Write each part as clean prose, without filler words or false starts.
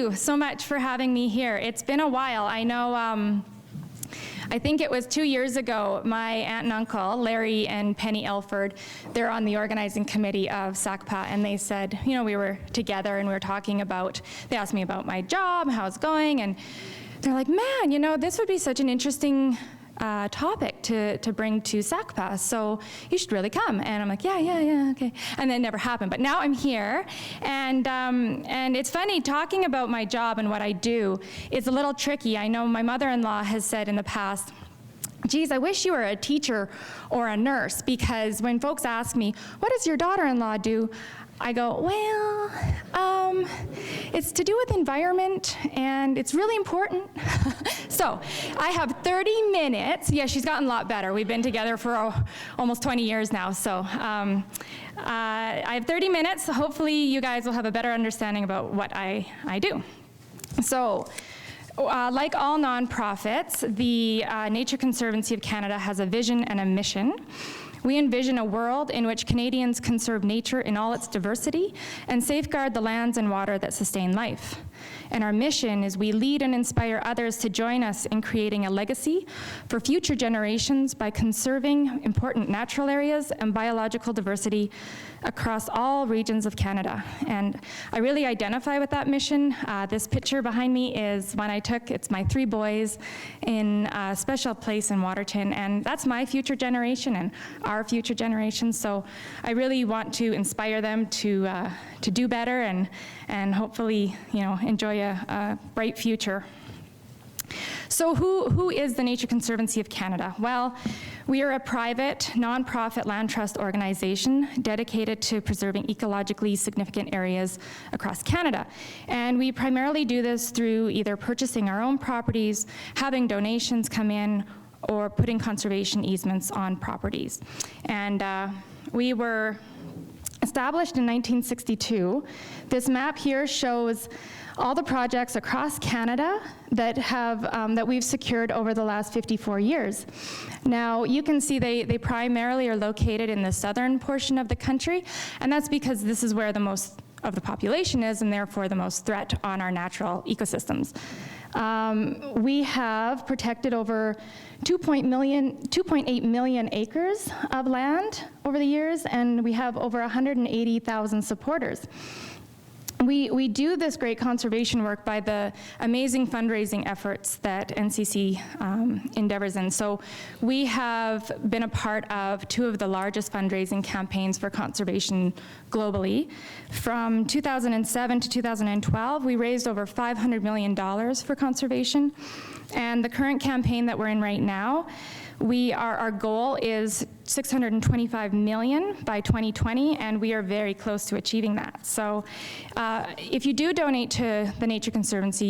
you so much for having me here. It's been a while. I know, I think it was 2 years ago, my aunt and uncle, Larry and Penny Elford, they're on the organizing committee of SACPA, and they said, you know, we were together and we were talking about, they asked me about my job, how it's going, and they're like, man, you know, this would be such an interesting topic to bring to SACPA, so you should really come. And I'm like, yeah, okay. And then it never happened, but now I'm here, and it's funny, talking about my job and what I do is a little tricky. I know my mother-in-law has said in the past, geez, I wish you were a teacher or a nurse, because when folks ask me, what does your daughter-in-law do? I go, well, it's to do with environment, and it's really important. So I have 30 minutes. Yeah, she's gotten a lot better. We've been together for almost 20 years now. So I have 30 minutes. Hopefully you guys will have a better understanding about what I do. So like all nonprofits, the Nature Conservancy of Canada has a vision and a mission. We envision a world in which Canadians conserve nature in all its diversity and safeguard the lands and water that sustain life. And our mission is we lead and inspire others to join us in creating a legacy for future generations by conserving important natural areas and biological diversity across all regions of Canada. And I really identify with that mission. This picture behind me is one I took. It's my 3 boys in a special place in Waterton, and that's my future generation and our future generation. So I really want to inspire them to do better and hopefully, you know, enjoy a bright future. So who is the Nature Conservancy of Canada? Well, we are a private, nonprofit land trust organization dedicated to preserving ecologically significant areas across Canada. And we primarily do this through either purchasing our own properties, having donations come in, or putting conservation easements on properties. And we were established in 1962. This map here shows all the projects across Canada that have that we've secured over the last 54 years. Now you can see they primarily are located in the southern portion of the country, and that's because this is where the most of the population is, and therefore the most threat on our natural ecosystems. We have protected over 2.8 million acres of land over the years, and we have over 180,000 supporters. We do this great conservation work by the amazing fundraising efforts that NCC endeavors in. So we have been a part of 2 of the largest fundraising campaigns for conservation globally. From 2007 to 2012, we raised over $500 million for conservation. And the current campaign that we're in right now, our goal is $625 million by 2020, and we are very close to achieving that. So if you do donate to the Nature Conservancy,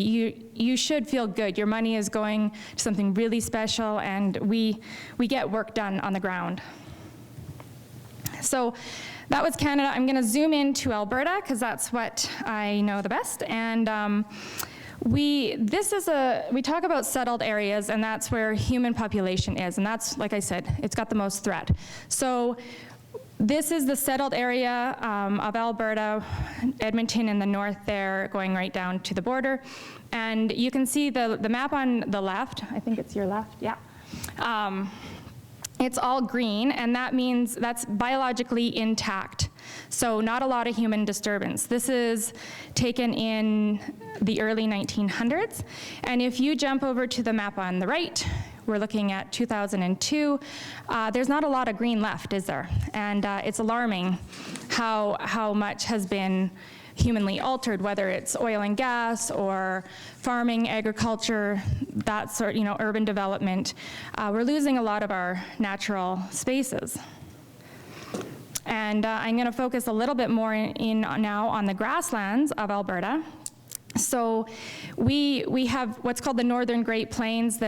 you should feel good. Your money is going to something really special, and we get work done on the ground. So that was Canada. I'm gonna zoom into Alberta, because that's what I know the best. And we talk about settled areas, and that's where human population is, and that's, like I said, it's got the most threat. So this is the settled area of Alberta, Edmonton in the north there, going right down to the border. And you can see the map on the left, I think it's your left, yeah. It's all green, and that means that's biologically intact. So not a lot of human disturbance. This is taken in the early 1900s. And if you jump over to the map on the right, we're looking at 2002, there's not a lot of green left, is there? And it's alarming how much has been humanly altered, whether it's oil and gas or farming, agriculture, that sort, urban development. We're losing a lot of our natural spaces. And I'm gonna focus a little bit more now on the grasslands of Alberta. So we have what's called the Northern Great Plains,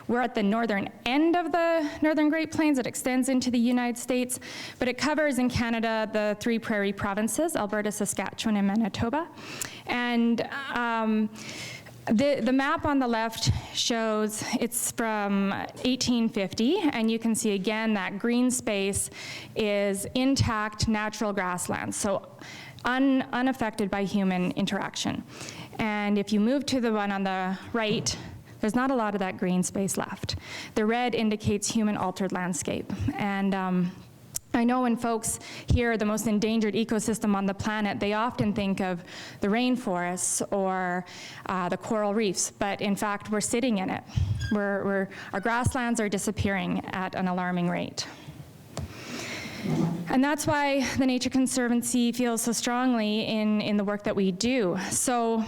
we're at the northern end of the Northern Great Plains. It extends into the United States, but it covers in Canada the 3 prairie provinces, Alberta, Saskatchewan, and Manitoba. And the map on the left shows it's from 1850, and you can see again that green space is intact natural grasslands, so unaffected by human interaction. And if you move to the one on the right, there's not a lot of that green space left. The red indicates human-altered landscape. And I know when folks hear the most endangered ecosystem on the planet, they often think of the rainforests or the coral reefs, but in fact, we're sitting in it. Our grasslands are disappearing at an alarming rate. And that's why the Nature Conservancy feels so strongly in the work that we do. So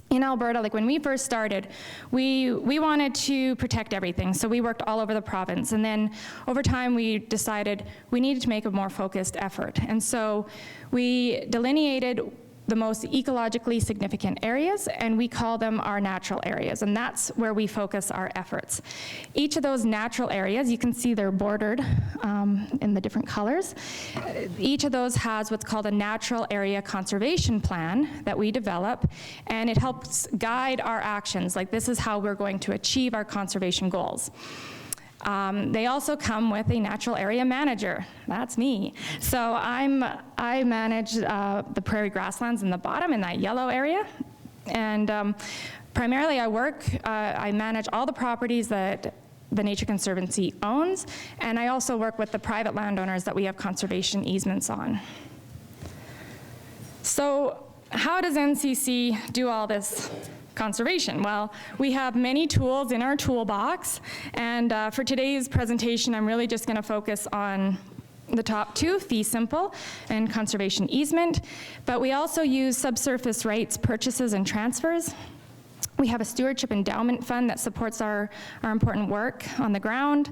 in Alberta, like when we first started, we wanted to protect everything, so we worked all over the province. And then over time, we decided we needed to make a more focused effort. And so we delineated the most ecologically significant areas, and we call them our natural areas, and that's where we focus our efforts. Each of those natural areas, you can see they're bordered in the different colors. Each of those has what's called a natural area conservation plan that we develop, and it helps guide our actions, like this is how we're going to achieve our conservation goals. They also come with a natural area manager. That's me. So I manage the prairie grasslands in the bottom in that yellow area. And primarily I manage all the properties that the Nature Conservancy owns, and I also work with the private landowners that we have conservation easements on. So how does NCC do all this conservation? Well, we have many tools in our toolbox, and for today's presentation, I'm really just going to focus on the top two, fee simple and conservation easement, but we also use subsurface rights purchases and transfers. We have a stewardship endowment fund that supports our important work on the ground.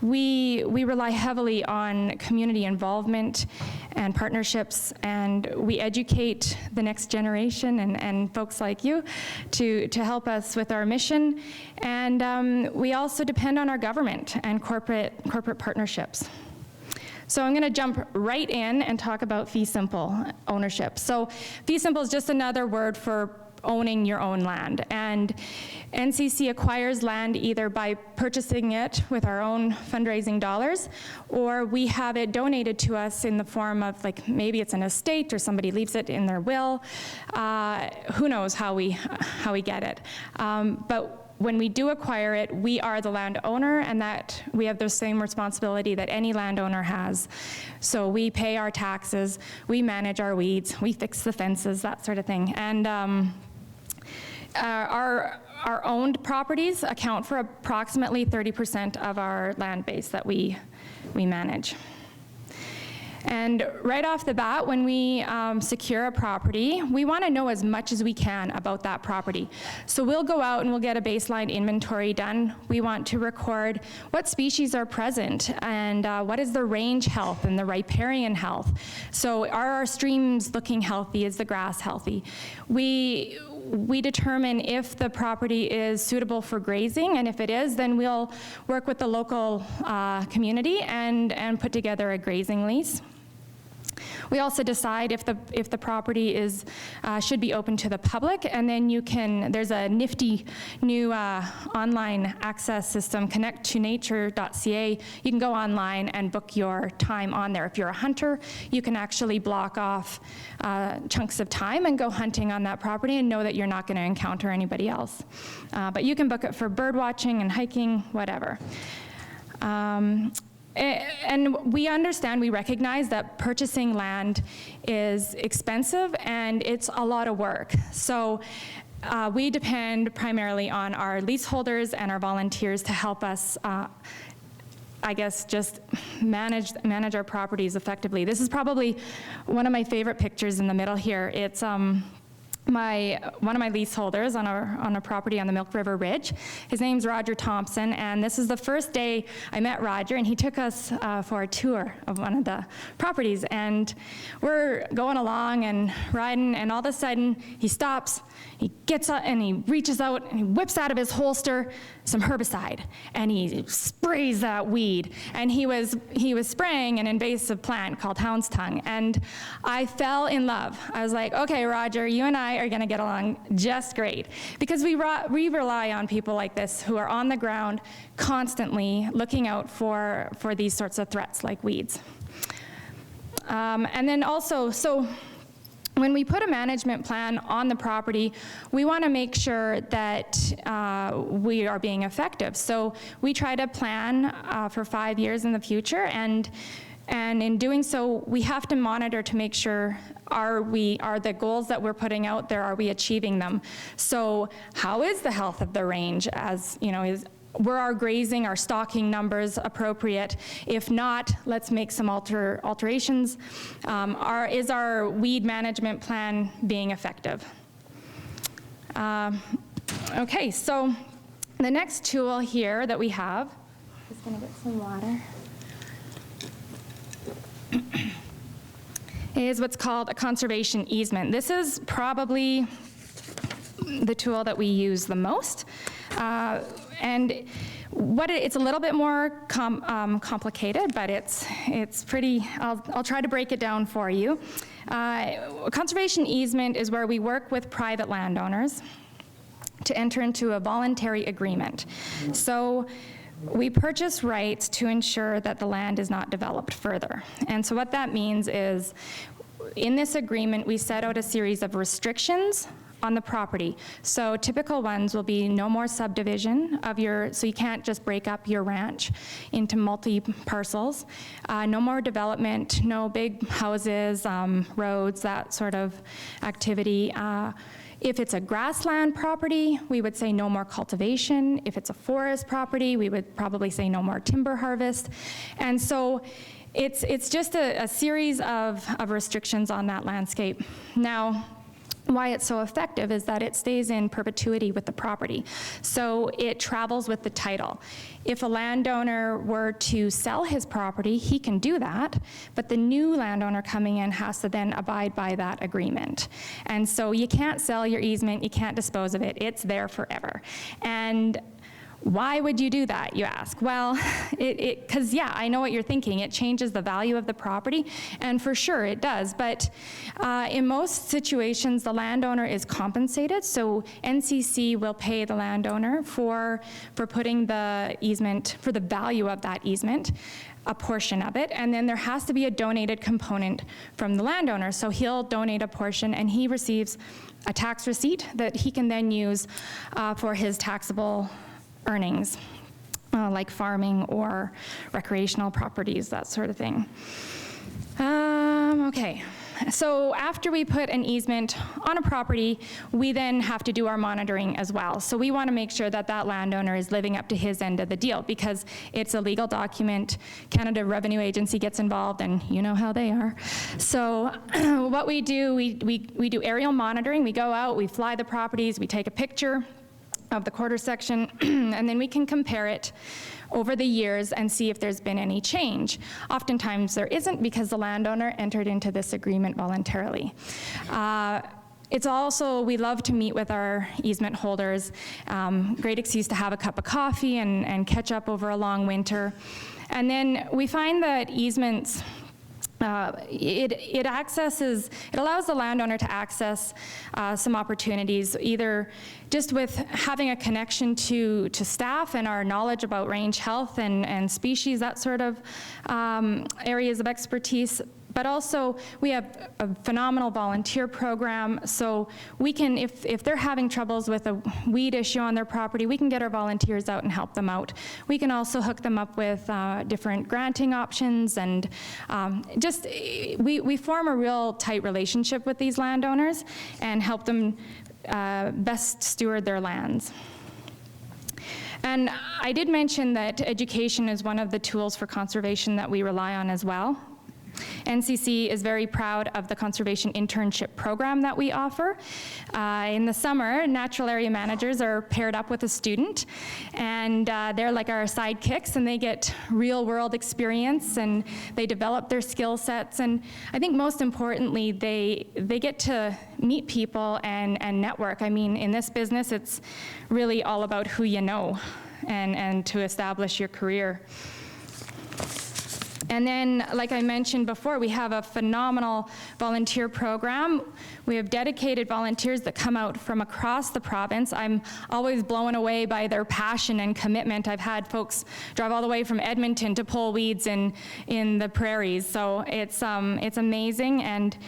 We rely heavily on community involvement and partnerships, and we educate the next generation and folks like you to help us with our mission. And we also depend on our government and corporate partnerships. So I'm going to jump right in and talk about fee simple ownership. So fee simple is just another word for owning your own land, and NCC acquires land either by purchasing it with our own fundraising dollars, or we have it donated to us in the form of, like, maybe it's an estate or somebody leaves it in their will. Who knows how we get it, but when we do acquire it, we are the landowner, and that we have the same responsibility that any landowner has. So we pay our taxes, we manage our weeds, we fix the fences, that sort of thing. And our owned properties account for approximately 30% of our land base that we manage. And right off the bat, when we secure a property, we want to know as much as we can about that property. So we'll go out and we'll get a baseline inventory done. We want to record what species are present and what is the range health and the riparian health. So are our streams looking healthy? Is the grass healthy? We determine if the property is suitable for grazing, and if it is, then we'll work with the local community and put together a grazing lease. We also decide if the property should be open to the public, and then there's a nifty new online access system, connecttonature.ca. You can go online and book your time on there. If you're a hunter, you can actually block off chunks of time and go hunting on that property and know that you're not going to encounter anybody else. But you can book it for bird watching and hiking, whatever. And we understand, we recognize that purchasing land is expensive and it's a lot of work. So we depend primarily on our leaseholders and our volunteers to help us, I guess, just manage our properties effectively. This is probably one of my favorite pictures in the middle here. It's one of my leaseholders on a property on the Milk River Ridge. His name's Roger Thompson, and this is the first day I met Roger, and he took us for a tour of one of the properties, and we're going along and riding, and all of a sudden he stops, he gets up and he reaches out and he whips out of his holster some herbicide, and he sprays that weed, and he was spraying an invasive plant called hound's tongue, and I fell in love. I was like, okay, Roger, you and I are gonna get along just great, because we rely on people like this who are on the ground constantly looking out for these sorts of threats like weeds. And then also, so when we put a management plan on the property, we want to make sure that we are being effective. So we try to plan for 5 years in the future, and in doing so, we have to monitor to make sure are the goals that we're putting out there, are we achieving them? So how is the health of the range? As you know, were our grazing, our stocking numbers appropriate? If not, let's make some alterations. Is our weed management plan being effective? Okay, so the next tool here that we have, just gonna get some water, is what's called a conservation easement. This is probably the tool that we use the most. And it's a little bit more complicated, but it's pretty, I'll try to break it down for you. A conservation easement is where we work with private landowners to enter into a voluntary agreement. So we purchase rights to ensure that the land is not developed further. And so what that means is, in this agreement, we set out a series of restrictions on the property. So typical ones will be no more subdivision of so you can't just break up your ranch into multi-parcels, no more development, no big houses, roads, that sort of activity. If it's a grassland property, we would say no more cultivation. If it's a forest property, we would probably say no more timber harvest. And so it's just a series of restrictions on that landscape. Now, why it's so effective is that it stays in perpetuity with the property. So it travels with the title. If a landowner were to sell his property, he can do that, but the new landowner coming in has to then abide by that agreement. And so you can't sell your easement, you can't dispose of it, it's there forever. And why would you do that, you ask? Well, because yeah, I know what you're thinking. It changes the value of the property, and for sure it does. But in most situations, the landowner is compensated. So NCC will pay the landowner for putting the easement, for the value of that easement, a portion of it, and then there has to be a donated component from the landowner. So he'll donate a portion, and he receives a tax receipt that he can then use for his taxable earnings, like farming or recreational properties, that sort of thing. Okay, so after we put an easement on a property, we then have to do our monitoring as well. So we want to make sure that that landowner is living up to his end of the deal, because it's a legal document. Canada Revenue Agency gets involved, and you know how they are. So what we do, we do aerial monitoring. We go out, we fly the properties, we take a picture of the quarter section, and then we can compare it over the years and see if there's been any change. Oftentimes there isn't, because the landowner entered into this agreement voluntarily. It's also, we love to meet with our easement holders. Great excuse to have a cup of coffee and catch up over a long winter. And then we find that easements, it allows the landowner to access some opportunities, either just with having a connection to staff and our knowledge about range health and species, that sort of areas of expertise. But also, we have a phenomenal volunteer program, so we can, if they're having troubles with a weed issue on their property, we can get our volunteers out and help them out. We can also hook them up with different granting options, and we form a real tight relationship with these landowners and help them best steward their lands. And I did mention that education is one of the tools for conservation that we rely on as well. NCC is very proud of the conservation internship program that we offer. In the summer, natural area managers are paired up with a student, and they're like our sidekicks, and they get real world experience, and they develop their skill sets, and I think most importantly, they get to meet people and network. I mean, in this business, it's really all about who you know and to establish your career. And then, like I mentioned before, we have a phenomenal volunteer program. We have dedicated volunteers that come out from across the province. I'm always blown away by their passion and commitment. I've had folks drive all the way from Edmonton to pull weeds in the prairies. So it's amazing, and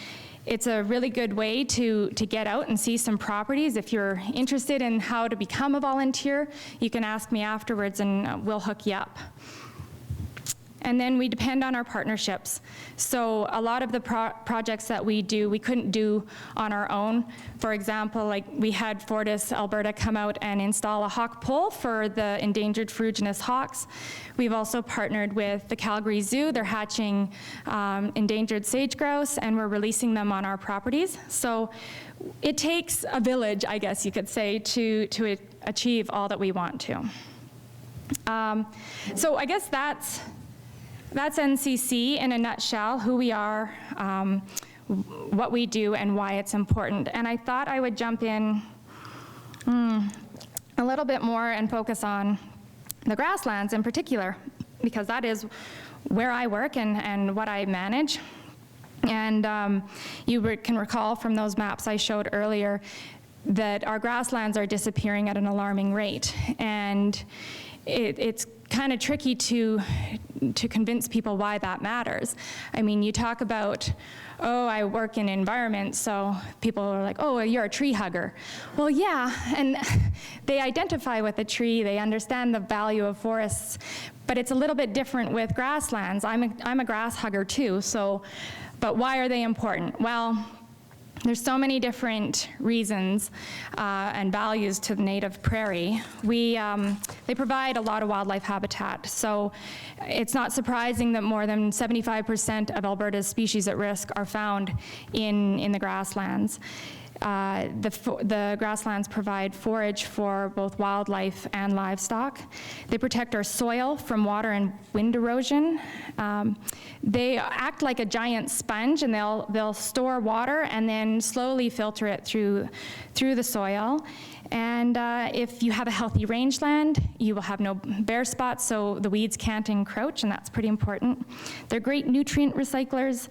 it's a really good way to get out and see some properties. If you're interested in how to become a volunteer, you can ask me afterwards and we'll hook you up. And then we depend on our partnerships. So a lot of the projects that we do, we couldn't do on our own. For example, like we had Fortis Alberta come out and install a hawk pole for the endangered fruitionist hawks. We've also partnered with the Calgary Zoo. They're hatching endangered sage grouse, and we're releasing them on our properties. So it takes a village, I guess you could say, to achieve all that we want to. So I guess that's NCC in a nutshell, who we are, what we do, and why it's important. And I thought I would jump in a little bit more and focus on the grasslands in particular, because that is where I work and what I manage. And you can recall from those maps I showed earlier that our grasslands are disappearing at an alarming rate. And it's kind of tricky to convince people why that matters. I mean, you talk about, oh, I work in environment, so people are like, oh, you're a tree hugger. Well, yeah, and they identify with a tree, they understand the value of forests, but it's a little bit different with grasslands. I'm a grass hugger too, so, but why are they important? Well, there's so many different reasons and values to the native prairie. They provide a lot of wildlife habitat, so it's not surprising that more than 75% of Alberta's species at risk are found in the grasslands. The grasslands provide forage for both wildlife and livestock. They protect our soil from water and wind erosion. They act like a giant sponge, and they'll store water and then slowly filter it through the soil. And if you have a healthy rangeland, you will have no bare spots, so the weeds can't encroach, and that's pretty important. They're great nutrient recyclers.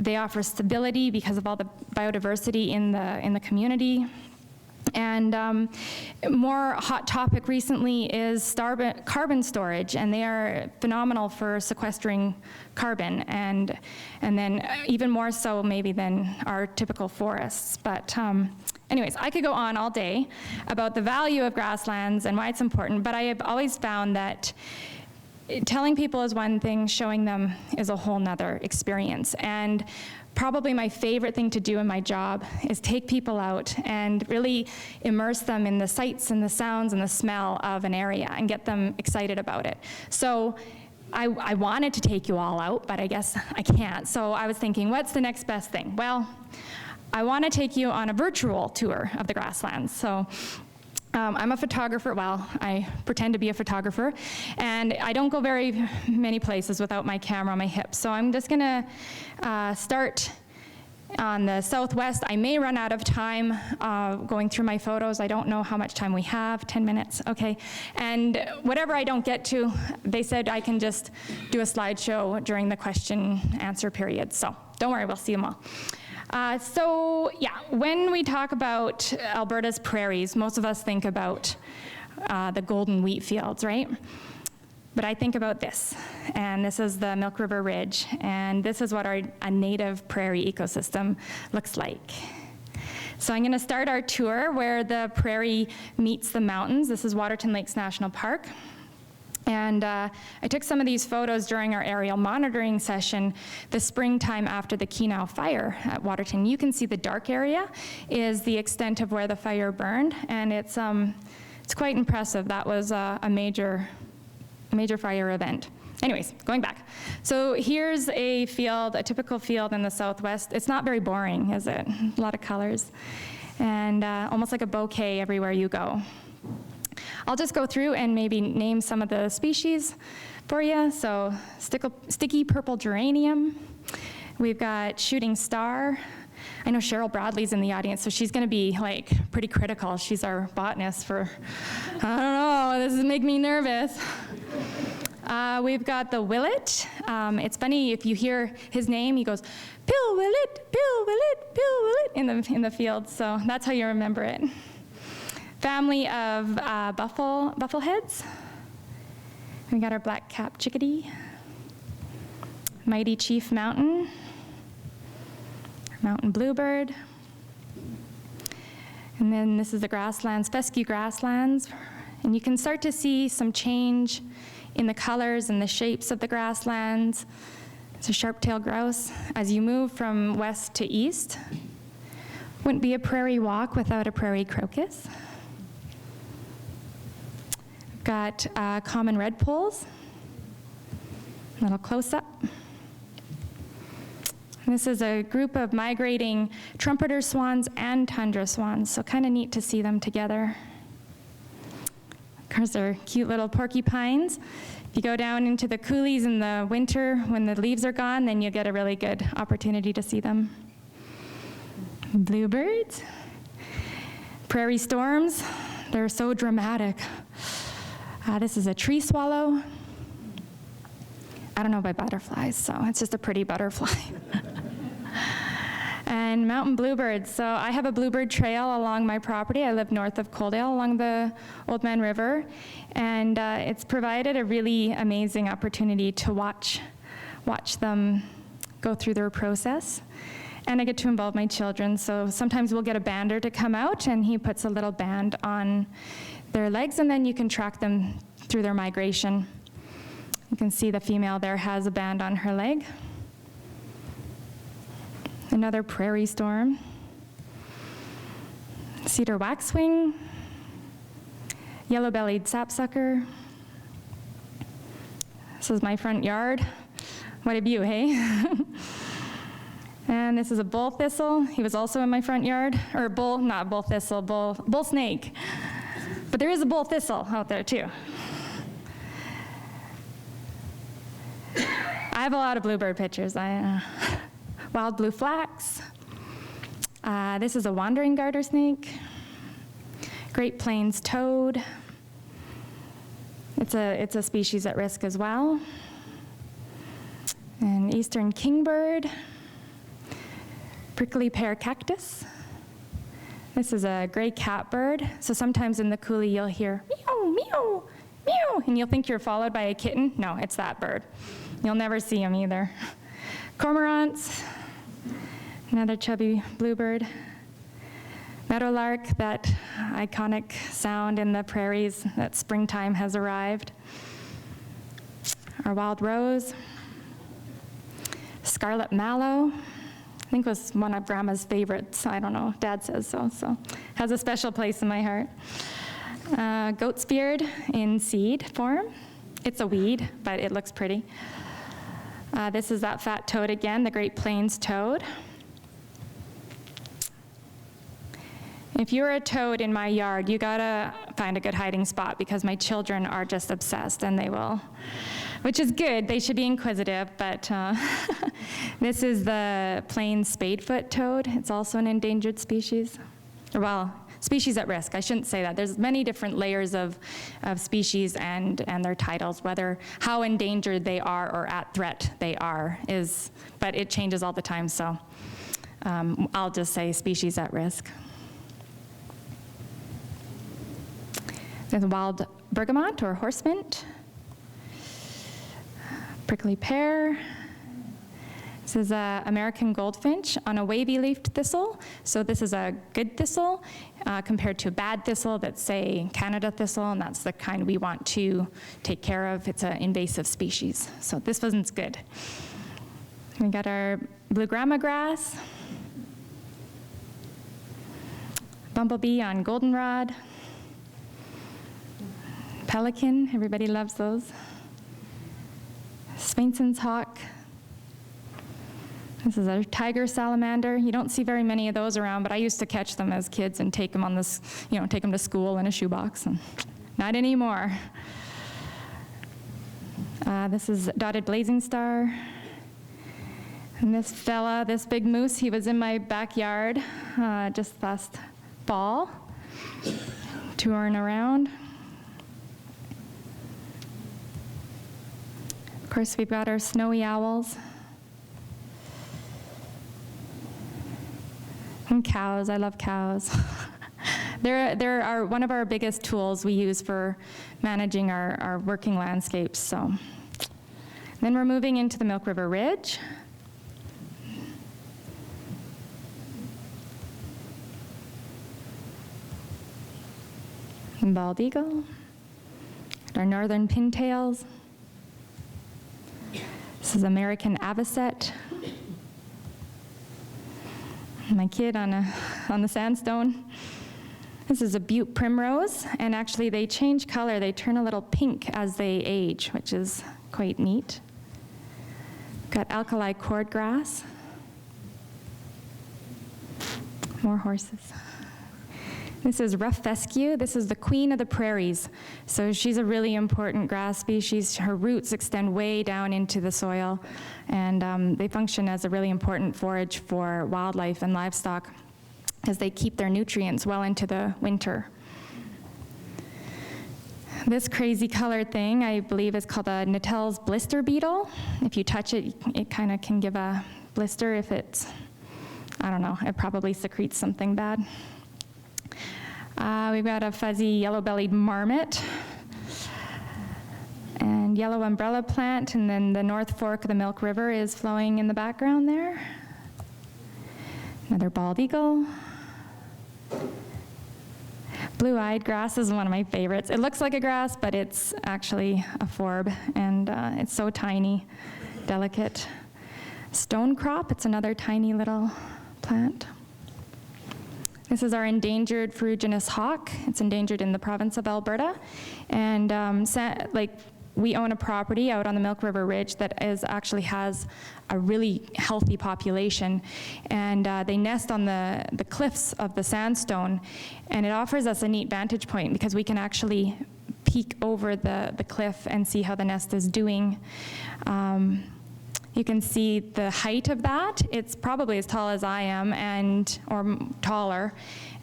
They offer stability because of all the biodiversity in the community. And more hot topic recently is carbon storage, and they are phenomenal for sequestering carbon, and then even more so maybe than our typical forests. But anyways, I could go on all day about the value of grasslands and why it's important, but I have always found that telling people is one thing, showing them is a whole nother experience. And probably my favorite thing to do in my job is take people out and really immerse them in the sights and the sounds and the smell of an area and get them excited about it. So I wanted to take you all out, but I guess I can't. So I was thinking, what's the next best thing? Well, I want to take you on a virtual tour of the grasslands. So I'm a photographer, well, I pretend to be a photographer, and I don't go very many places without my camera on my hip. So I'm just gonna start on the southwest. I may run out of time going through my photos. I don't know how much time we have, 10 minutes, okay. And whatever I don't get to, they said I can just do a slideshow during the question answer period. So don't worry, we'll see them all. So yeah, when we talk about Alberta's prairies, most of us think about the golden wheat fields, right? But I think about this, and this is the Milk River Ridge, and this is what a native prairie ecosystem looks like. So I'm gonna start our tour where the prairie meets the mountains. This is Waterton Lakes National Park. And I took some of these photos during our aerial monitoring session the springtime after the Kenow fire at Waterton. You can see the dark area is the extent of where the fire burned, and it's quite impressive. That was a major fire event. Anyways, going back. So here's a field, a typical field in the southwest. It's not very boring, is it? A lot of colors, and almost like a bouquet everywhere you go. I'll just go through and maybe name some of the species for you. So sticky purple geranium. We've got shooting star. I know Cheryl Bradley's in the audience, so she's gonna be like pretty critical. She's our botanist for, I don't know, this is making me nervous. We've got the willet. It's funny, if you hear his name, he goes, pill willet, pill willet, pill willet, in the field, so that's how you remember it. Family of buffleheads. We got our black-capped chickadee, mighty chief mountain, mountain bluebird. And then this is the grasslands, fescue grasslands. And you can start to see some change in the colors and the shapes of the grasslands. It's a sharp-tailed grouse. As you move from west to east, wouldn't be a prairie walk without a prairie crocus. Got common redpolls, a little close-up. This is a group of migrating trumpeter swans and tundra swans, so kind of neat to see them together. Of course, they're cute little porcupines. If you go down into the coulees in the winter when the leaves are gone, then you'll get a really good opportunity to see them. Bluebirds. Prairie storms, they're so dramatic. This is a tree swallow. I don't know about butterflies, so it's just a pretty butterfly. And mountain bluebirds. So I have a bluebird trail along my property. I live north of Coaldale along the Old Man River. And it's provided a really amazing opportunity to watch them go through their process. And I get to involve my children. So sometimes we'll get a bander to come out, and he puts a little band on their legs, and then you can track them through their migration. You can see the female there has a band on her leg. Another prairie storm. Cedar waxwing. Yellow-bellied sapsucker. This is my front yard. What a view, hey? And this is a bull thistle. He was also in my front yard. Or not bull thistle, bull snake. But there is a bull thistle out there too. I have a lot of bluebird pictures. Wild blue flax. This is a wandering garter snake. Great Plains toad. It's a species at risk as well. And eastern kingbird. Prickly pear cactus. This is a gray catbird. So sometimes in the coulee you'll hear meow, meow, meow, and you'll think you're followed by a kitten. No, it's that bird. You'll never see them either. Cormorants, another chubby bluebird. Meadowlark, that iconic sound in the prairies that springtime has arrived. Our wild rose. Scarlet mallow, I think was one of Grandma's favorites. I don't know, Dad says so has a special place in my heart. Goat's beard in seed form. It's a weed, but it looks pretty. This is that fat toad again, the Great Plains toad. If you're a toad in my yard, you gotta find a good hiding spot because my children are just obsessed and they will, which is good. They should be inquisitive, but this is the Plains spadefoot toad. It's also an endangered species. Well, species at risk. I shouldn't say that. There's many different layers of species and their titles, whether how endangered they are or at threat they are but it changes all the time, so I'll just say species at risk. There's a wild bergamot or horse mint. Prickly pear. This is an American goldfinch on a wavy-leafed thistle. So this is a good thistle compared to a bad thistle that's, say, Canada thistle, and that's the kind we want to take care of. It's an invasive species. So this one's good. We got our blue grama grass. Bumblebee on goldenrod. Pelican, everybody loves those. Swainson's hawk. This is a tiger salamander. You don't see very many of those around, but I used to catch them as kids and take them on this, take them to school in a shoebox. And not anymore. This is dotted blazing star. And this fella, this big moose, he was in my backyard just last fall, touring around. Of course, we've got our snowy owls. And cows, I love cows. They're one of our biggest tools we use for managing our working landscapes. So, then we're moving into the Milk River Ridge. bald eagle, our northern pintails. This is American avocet. My kid on the sandstone. This is a butte primrose, and actually they change color. They turn a little pink as they age, which is quite neat. Got alkali cordgrass. More horses. This is rough fescue. This is the queen of the prairies. So she's a really important grass species. Her roots extend way down into the soil, and they function as a really important forage for wildlife and livestock as they keep their nutrients well into the winter. This crazy colored thing, I believe, is called a Nattell's blister beetle. If you touch it, it kind of can give a blister if it's, I don't know, it probably secretes something bad. We've got a fuzzy yellow-bellied marmot and yellow umbrella plant, and then the North Fork of the Milk River is flowing in the background there. Another bald eagle. Blue-eyed grass is one of my favorites. It looks like a grass, but it's actually a forb, and it's so tiny, delicate. Stone crop, it's another tiny little plant. This is our endangered fruitionist hawk. It's endangered in the province of Alberta. And we own a property out on the Milk River Ridge that actually has a really healthy population. And they nest on the cliffs of the sandstone. And it offers us a neat vantage point because we can actually peek over the cliff and see how the nest is doing. You can see the height of that. It's probably as tall as I am, or taller.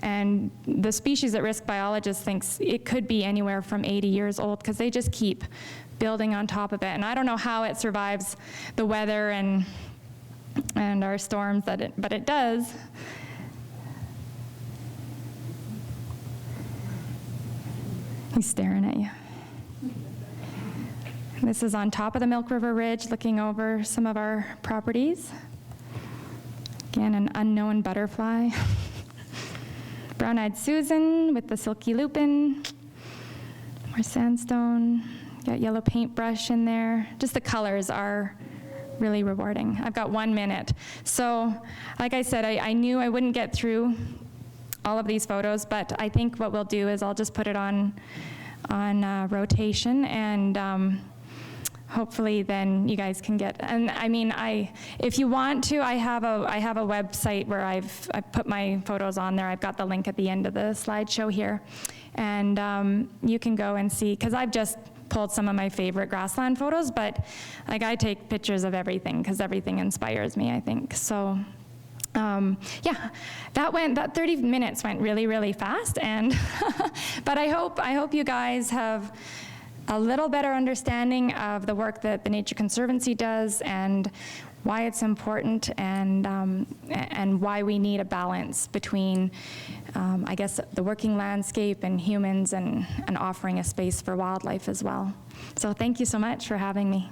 And the species at risk biologist thinks it could be anywhere from 80 years old because they just keep building on top of it. And I don't know how it survives the weather and our storms, but it does. He's staring at you. This is on top of the Milk River Ridge, looking over some of our properties. Again, an unknown butterfly. Brown-eyed Susan with the silky lupin. More sandstone. Got yellow paintbrush in there. Just the colors are really rewarding. I've got 1 minute. So, like I said, I knew I wouldn't get through all of these photos, but I think what we'll do is I'll just put it on rotation, and hopefully then you guys can get, and I mean, if you want to, I have a website where I've put my photos on there. I've got the link at the end of the slideshow here. And you can go and see, because I've just pulled some of my favorite grassland photos, but like I take pictures of everything because everything inspires me, I think. So yeah, that 30 minutes went really, really fast, and but I hope you guys have a little better understanding of the work that the Nature Conservancy does and why it's important, and why we need a balance between, I guess, the working landscape and humans, and offering a space for wildlife as well. So thank you so much for having me.